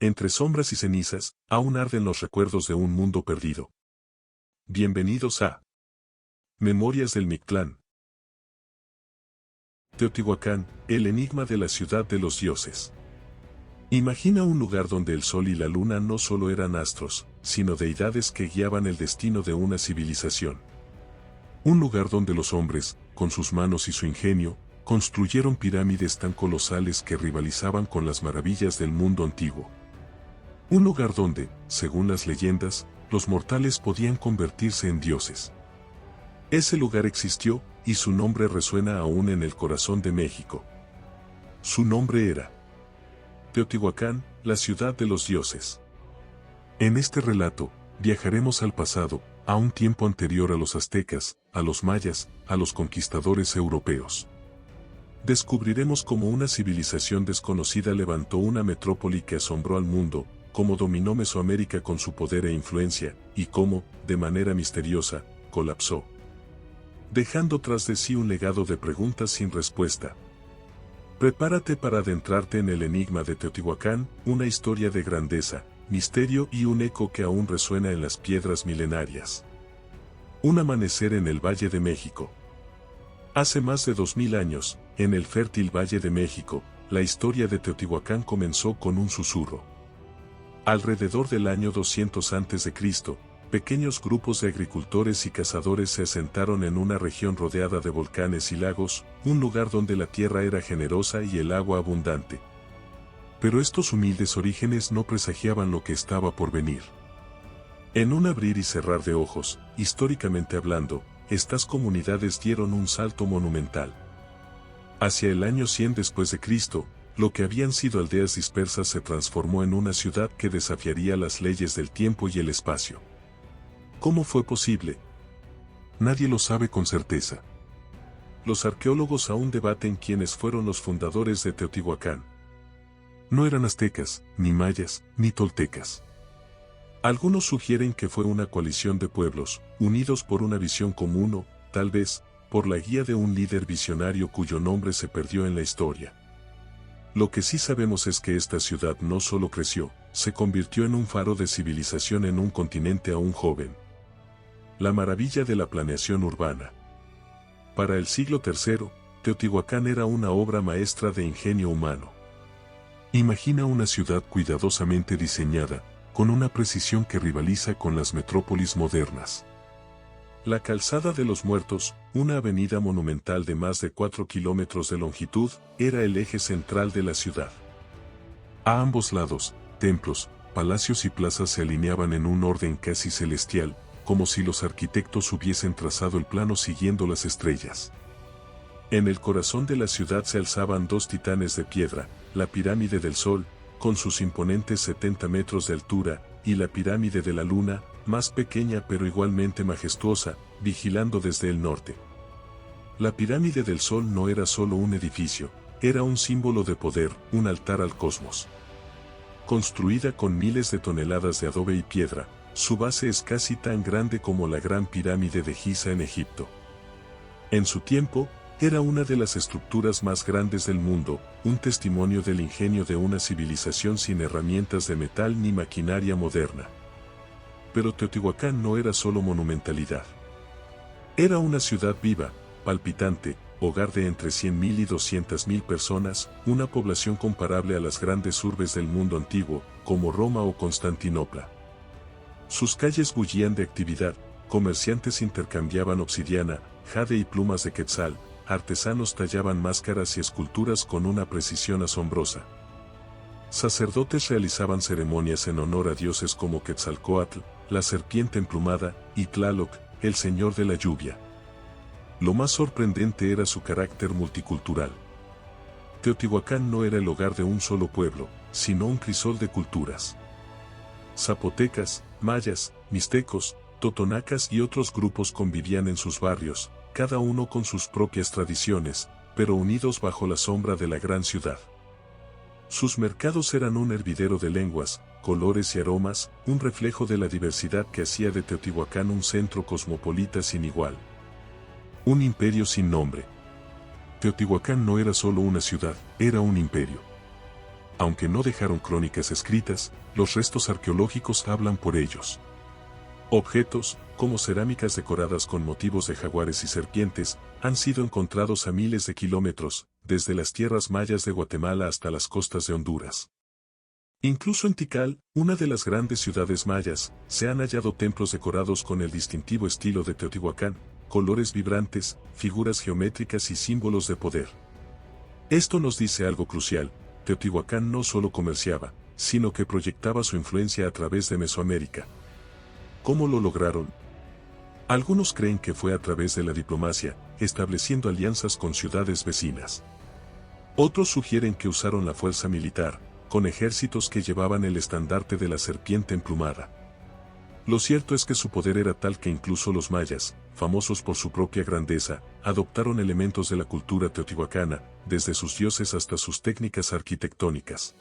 Entre sombras y cenizas, aún arden los recuerdos de un mundo perdido. Bienvenidos a Memorias del Mictlán. Teotihuacán, el enigma de la ciudad de los dioses. Imagina un lugar donde el sol y la luna no solo eran astros, sino deidades que guiaban el destino de una civilización. Un lugar donde los hombres, con sus manos y su ingenio, construyeron pirámides tan colosales que rivalizaban con las maravillas del mundo antiguo. Un lugar donde, según las leyendas, los mortales podían convertirse en dioses. Ese lugar existió, y su nombre resuena aún en el corazón de México. Su nombre era Teotihuacán, la ciudad de los dioses. En este relato, viajaremos al pasado, a un tiempo anterior a los aztecas, a los mayas, a los conquistadores europeos. Descubriremos cómo una civilización desconocida levantó una metrópoli que asombró al mundo, cómo dominó Mesoamérica con su poder e influencia, y cómo, de manera misteriosa, colapsó, dejando tras de sí un legado de preguntas sin respuesta. Prepárate para adentrarte en el enigma de Teotihuacán, una historia de grandeza, misterio y un eco que aún resuena en las piedras milenarias. Un amanecer en el Valle de México. Hace más de 2000 años, en el fértil Valle de México, la historia de Teotihuacán comenzó con un susurro. Alrededor del año 200 a.C., pequeños grupos de agricultores y cazadores se asentaron en una región rodeada de volcanes y lagos, un lugar donde la tierra era generosa y el agua abundante. Pero estos humildes orígenes no presagiaban lo que estaba por venir. En un abrir y cerrar de ojos, históricamente hablando, estas comunidades dieron un salto monumental. Hacia el año 100 después de Cristo, lo que habían sido aldeas dispersas se transformó en una ciudad que desafiaría las leyes del tiempo y el espacio. ¿Cómo fue posible? Nadie lo sabe con certeza. Los arqueólogos aún debaten quiénes fueron los fundadores de Teotihuacán. No eran aztecas, ni mayas, ni toltecas. Algunos sugieren que fue una coalición de pueblos, unidos por una visión común o, tal vez, por la guía de un líder visionario cuyo nombre se perdió en la historia. Lo que sí sabemos es que esta ciudad no solo creció, se convirtió en un faro de civilización en un continente aún joven. La maravilla de la planeación urbana. Para el siglo III, Teotihuacán era una obra maestra de ingenio humano. Imagina una ciudad cuidadosamente diseñada, con una precisión que rivaliza con las metrópolis modernas. La Calzada de los Muertos, una avenida monumental de más de 4 kilómetros de longitud, era el eje central de la ciudad. A ambos lados, templos, palacios y plazas se alineaban en un orden casi celestial, como si los arquitectos hubiesen trazado el plano siguiendo las estrellas. En el corazón de la ciudad se alzaban dos titanes de piedra, la Pirámide del Sol, con sus imponentes 70 metros de altura, y la Pirámide de la Luna, más pequeña pero igualmente majestuosa, vigilando desde el norte. La Pirámide del Sol no era solo un edificio, era un símbolo de poder, un altar al cosmos. Construida con miles de toneladas de adobe y piedra, su base es casi tan grande como la Gran Pirámide de Giza en Egipto. En su tiempo, era una de las estructuras más grandes del mundo, un testimonio del ingenio de una civilización sin herramientas de metal ni maquinaria moderna. Pero Teotihuacán no era solo monumentalidad. Era una ciudad viva, palpitante, hogar de entre 100.000 y 200.000 personas, una población comparable a las grandes urbes del mundo antiguo, como Roma o Constantinopla. Sus calles bullían de actividad, comerciantes intercambiaban obsidiana, jade y plumas de quetzal, artesanos tallaban máscaras y esculturas con una precisión asombrosa. Sacerdotes realizaban ceremonias en honor a dioses como Quetzalcóatl, la serpiente emplumada, y Tlaloc, el señor de la lluvia. Lo más sorprendente era su carácter multicultural. Teotihuacán no era el hogar de un solo pueblo, sino un crisol de culturas. Zapotecas, mayas, mixtecos, totonacas y otros grupos convivían en sus barrios, cada uno con sus propias tradiciones, pero unidos bajo la sombra de la gran ciudad. Sus mercados eran un hervidero de lenguas, colores y aromas, un reflejo de la diversidad que hacía de Teotihuacán un centro cosmopolita sin igual. Un imperio sin nombre. Teotihuacán no era solo una ciudad, era un imperio. Aunque no dejaron crónicas escritas, los restos arqueológicos hablan por ellos. Objetos, como cerámicas decoradas con motivos de jaguares y serpientes, han sido encontrados a miles de kilómetros, desde las tierras mayas de Guatemala hasta las costas de Honduras. Incluso en Tikal, una de las grandes ciudades mayas, se han hallado templos decorados con el distintivo estilo de Teotihuacán, colores vibrantes, figuras geométricas y símbolos de poder. Esto nos dice algo crucial: Teotihuacán no solo comerciaba, sino que proyectaba su influencia a través de Mesoamérica. ¿Cómo lo lograron? Algunos creen que fue a través de la diplomacia, estableciendo alianzas con ciudades vecinas. Otros sugieren que usaron la fuerza militar, con ejércitos que llevaban el estandarte de la serpiente emplumada. Lo cierto es que su poder era tal que incluso los mayas, famosos por su propia grandeza, adoptaron elementos de la cultura teotihuacana, desde sus dioses hasta sus técnicas arquitectónicas.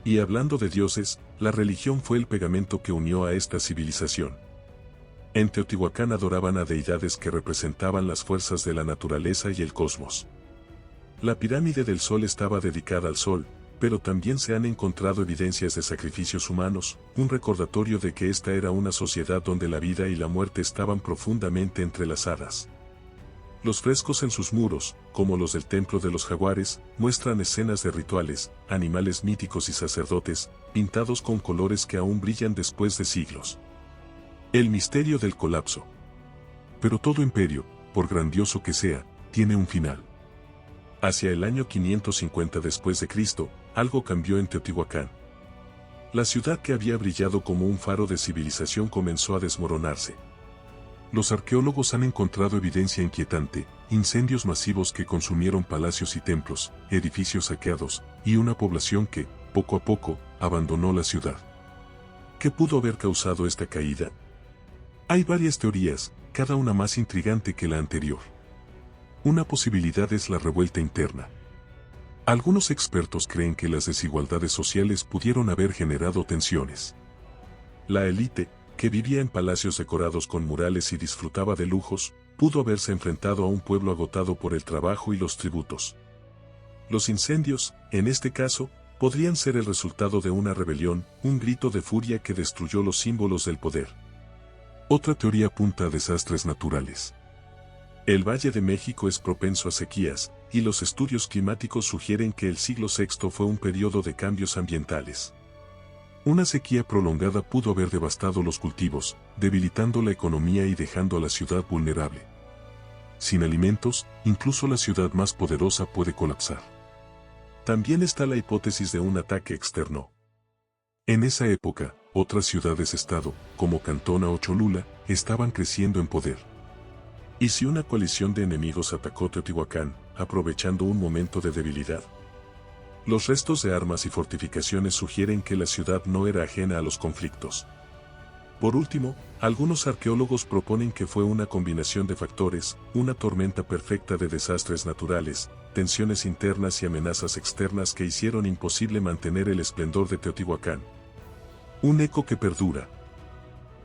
Y hablando de dioses, la religión fue el pegamento que unió a esta civilización. En Teotihuacán adoraban a deidades que representaban las fuerzas de la naturaleza y el cosmos. La pirámide del Sol estaba dedicada al Sol, pero también se han encontrado evidencias de sacrificios humanos, un recordatorio de que esta era una sociedad donde la vida y la muerte estaban profundamente entrelazadas. Los frescos en sus muros, como los del Templo de los Jaguares, muestran escenas de rituales, animales míticos y sacerdotes, pintados con colores que aún brillan después de siglos. El misterio del colapso. Pero todo imperio, por grandioso que sea, tiene un final. Hacia el año 550 después de Cristo, algo cambió en Teotihuacán. La ciudad que había brillado como un faro de civilización comenzó a desmoronarse. Los arqueólogos han encontrado evidencia inquietante: incendios masivos que consumieron palacios y templos, edificios saqueados, y una población que, poco a poco, abandonó la ciudad. ¿Qué pudo haber causado esta caída? Hay varias teorías, cada una más intrigante que la anterior. Una posibilidad es la revuelta interna. Algunos expertos creen que las desigualdades sociales pudieron haber generado tensiones. La élite, que vivía en palacios decorados con murales y disfrutaba de lujos, pudo haberse enfrentado a un pueblo agotado por el trabajo y los tributos. Los incendios, en este caso, podrían ser el resultado de una rebelión, un grito de furia que destruyó los símbolos del poder. Otra teoría apunta a desastres naturales. El Valle de México es propenso a sequías, y los estudios climáticos sugieren que el siglo VI fue un periodo de cambios ambientales. Una sequía prolongada pudo haber devastado los cultivos, debilitando la economía y dejando a la ciudad vulnerable. Sin alimentos, incluso la ciudad más poderosa puede colapsar. También está la hipótesis de un ataque externo. En esa época, otras ciudades-estado, como Cantona o Cholula, estaban creciendo en poder. ¿Y si una coalición de enemigos atacó Teotihuacán, aprovechando un momento de debilidad? Los restos de armas y fortificaciones sugieren que la ciudad no era ajena a los conflictos. Por último, algunos arqueólogos proponen que fue una combinación de factores: una tormenta perfecta de desastres naturales, tensiones internas y amenazas externas que hicieron imposible mantener el esplendor de Teotihuacán. Un eco que perdura.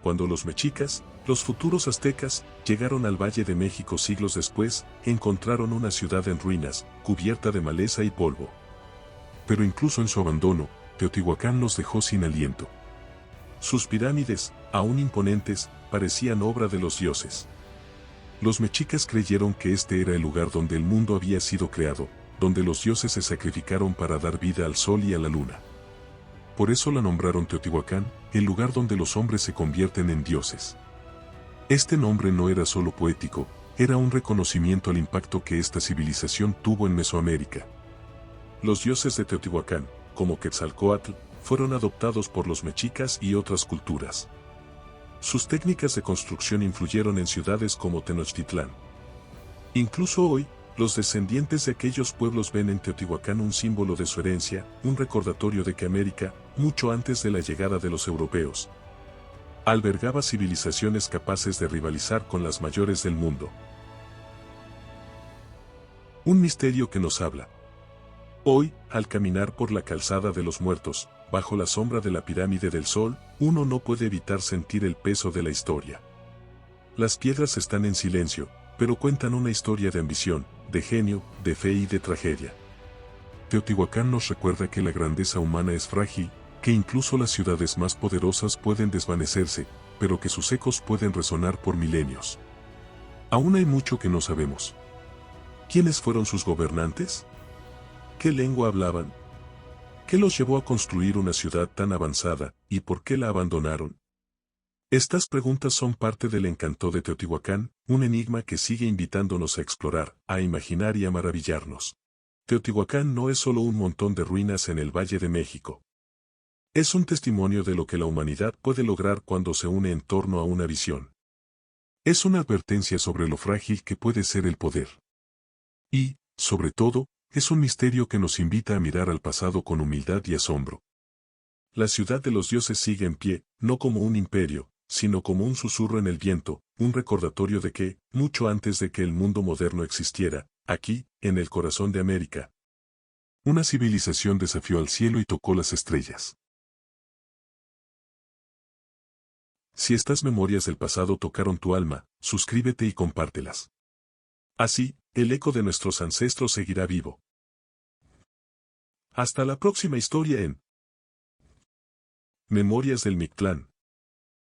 Cuando los mexicas, los futuros aztecas, llegaron al Valle de México siglos después, encontraron una ciudad en ruinas, cubierta de maleza y polvo. Pero incluso en su abandono, Teotihuacán los dejó sin aliento. Sus pirámides, aún imponentes, parecían obra de los dioses. Los mexicas creyeron que este era el lugar donde el mundo había sido creado, donde los dioses se sacrificaron para dar vida al sol y a la luna. Por eso la nombraron Teotihuacán, el lugar donde los hombres se convierten en dioses. Este nombre no era solo poético, era un reconocimiento al impacto que esta civilización tuvo en Mesoamérica. Los dioses de Teotihuacán, como Quetzalcóatl, fueron adoptados por los mexicas y otras culturas. Sus técnicas de construcción influyeron en ciudades como Tenochtitlán. Incluso hoy, los descendientes de aquellos pueblos ven en Teotihuacán un símbolo de su herencia, un recordatorio de que América, mucho antes de la llegada de los europeos, albergaba civilizaciones capaces de rivalizar con las mayores del mundo. Un misterio que nos habla. Hoy, al caminar por la calzada de los muertos, bajo la sombra de la pirámide del Sol, uno no puede evitar sentir el peso de la historia. Las piedras están en silencio, pero cuentan una historia de ambición, de genio, de fe y de tragedia. Teotihuacán nos recuerda que la grandeza humana es frágil, que incluso las ciudades más poderosas pueden desvanecerse, pero que sus ecos pueden resonar por milenios. Aún hay mucho que no sabemos. ¿Quiénes fueron sus gobernantes? ¿Qué lengua hablaban? ¿Qué los llevó a construir una ciudad tan avanzada, y por qué la abandonaron? Estas preguntas son parte del encanto de Teotihuacán, un enigma que sigue invitándonos a explorar, a imaginar y a maravillarnos. Teotihuacán no es solo un montón de ruinas en el Valle de México. Es un testimonio de lo que la humanidad puede lograr cuando se une en torno a una visión. Es una advertencia sobre lo frágil que puede ser el poder. Y, sobre todo, es un misterio que nos invita a mirar al pasado con humildad y asombro. La ciudad de los dioses sigue en pie, no como un imperio, sino como un susurro en el viento, un recordatorio de que, mucho antes de que el mundo moderno existiera, aquí, en el corazón de América, una civilización desafió al cielo y tocó las estrellas. Si estas memorias del pasado tocaron tu alma, suscríbete y compártelas. Así, el eco de nuestros ancestros seguirá vivo. Hasta la próxima historia en Memorias del Mictlán.